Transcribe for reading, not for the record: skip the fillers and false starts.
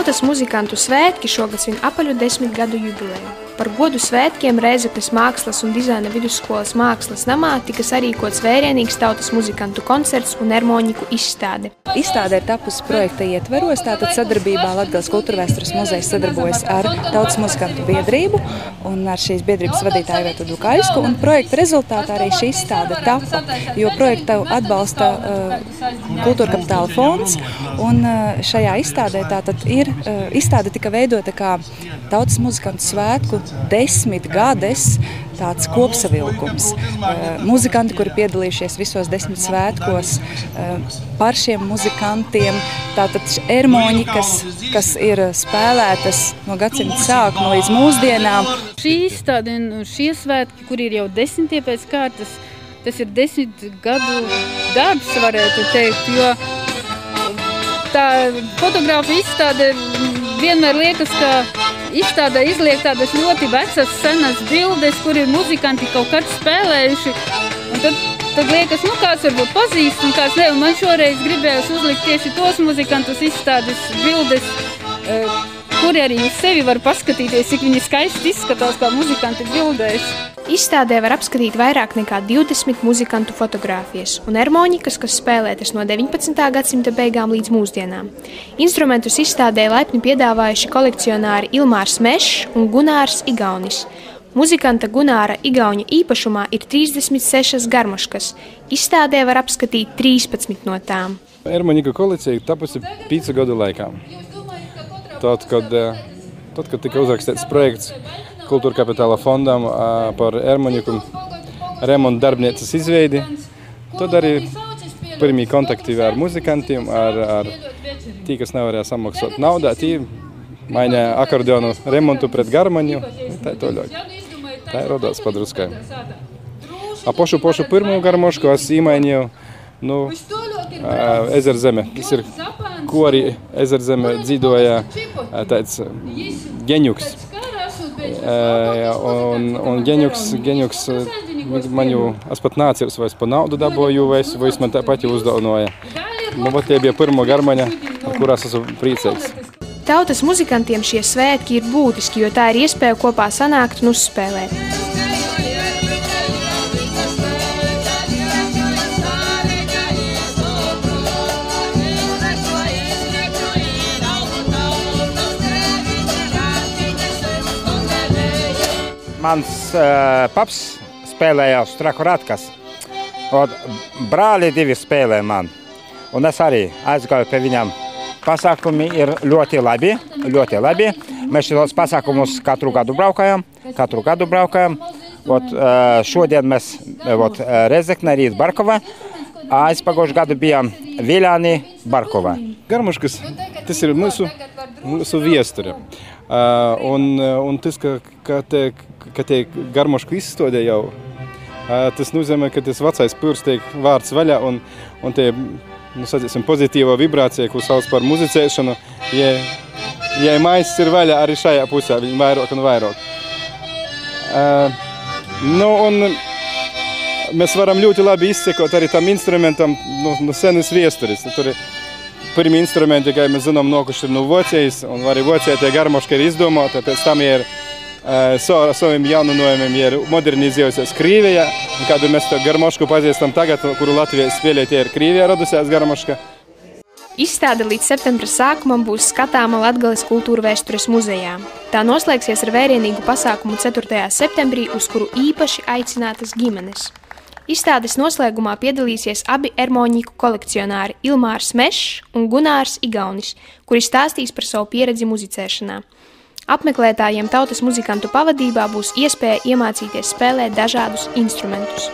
Tautas muzikantu svētki šogad svin apaļu 10 gadu jubileju. Par godu svētkiem Rēzeknes mākslas un dizaina vidusskolas mākslas namā tika sarīkots vērienīgs tautas muzikantu koncerts un ermoņiku izstāde. Izstāde ir tapusi projekta ietveros, tātad sadarbībā Latgales Kultūrvēstures muzejs sadarbojas ar Tautas muzikantu biedrību un ar šīs biedrības vadītāju Ievetu Dukaļsku, un projekta rezultātā arī šī izstāde tapa, jo projektu atbalsta Kultūra Kapitāla fonds, un šajā izstādē tātad izstāde tika veidota kā Tautas muzikantu svētku 10 gades tāds kopsavilkums. Muzikanti, kuri piedalījušies visos 10 svētkos, par šiem muzikantiem, tātad ermoņikas, kas ir spēlētas no gadsimta sākuma līdz mūsdienām. Šī izstāde un šie svētki, kur ir jau 10 pēc kārtas, tas ir 10 gadu darbs, varētu teikt, jo tā fotogrāfa izstāde vienmēr liekas, ka izstādē izliek tādas ļoti vecas, senas bildes, kur ir muzikanti kaut kāds spēlējuši. Un tad liekas, kāds varbūt pazīst un kāds ne. Un man šoreiz gribējās uzlikt tieši tos muzikantus izstādes bildes, kuri arī uz sevi var paskatīties, cik viņi skaisti izskatās kā muzikanti bildēs. Izstādē var apskatīt vairāk nekā 20 muzikantu fotogrāfijas un ermoņikas, kas spēlētas no 19. gadsimta beigām līdz mūsdienām. Instrumentus izstādē laipni piedāvājuši kolekcionāri Ilmārs Mešs un Gunārs Igaunis. Muzikanta Gunāra Igauņa īpašumā ir 36 garmoškas. Izstādē var apskatīt 13 no tām. Ermoņika kolekcija tapusi 5 gadu laikā. Tad, kad tika uzrakstīts projekts Kultūra Kapitāla fondam par ermoņiku remontu darbnīcas izveidi, tad arī pirmie kontakti ar muzikantiem, ar tī, kas nevarēja samaksāt naudā, tī mainīja akordeonu remontu pret garmoņu. Tā ir to ļoti. Tā ir rodās padruskai. A pošu pirmo garmošku es īmainīju Ezerzeme. Tas ir, ko arī Ezerzeme dzīvoja tāds Geņuks. Un Geņuks man jau, es pat nācījos, vai es pa naudu dabūju, vai es man tāpat jau uzdaunoja. Tie bija pirmo garmaņa, ar kurās esmu priecīgs. Tautas muzikantiem šie svētki ir būtiski, jo tā ir iespēja kopā sanākt un uzspēlēt. Mans paps spēlēja uz traku ratkas. Brāli divi spēlē man. Un es arī aizgāju pie viņam. Pasākumi ir ļoti labi. Mēs šitos pasākumus katru gadu braukājam. Šodien mēs Rēzekne, rīt Barkova. Aizpagājušajā gadu bijām Viļāni, Barkova. Garmoškas, tas ir mūsu viesture. Un tas, ka tie garmošku izstādē jau, tas nozīmē, ka tas vecais purs tiek vārds vaļā un tie, pozitīvo vibrācija, ko sauc par muzicēšanu, ja maiss ir vaļā arī šajā pusē, viņi vairāk un vairāk. Un mēs varam ļoti labi izsekot arī tam instrumentam no senas viesturis. Tur ir pirmie instrumenti, kā mēs zinām, nokuši ir no Vocijas, un arī Vocijā tie garmoški ir izdomāti, pēc tam ir saviem jaununojumiem ir modernizējusies Krīvijā, un kādu mēs to garmošku pazīstam tagad, kuru Latvijā spēlē, tie ir Krīvijā radusies garmoška. Izstāde līdz septembra sākumam būs skatāma Latgales Kultūrvēstures muzejā. Tā noslēgsies ar vērienīgu pasākumu 4. septembrī, uz kuru īpaši aicinātas ģimenes. Izstādes noslēgumā piedalīsies abi ermoņiku kolekcionāri Ilmārs Mešs un Gunārs Igaunis, kuri stāstīs par savu pieredzi muzicēšanā. Apmeklētājiem tautas muzikantu pavadībā būs iespēja iemācīties spēlēt dažādus instrumentus.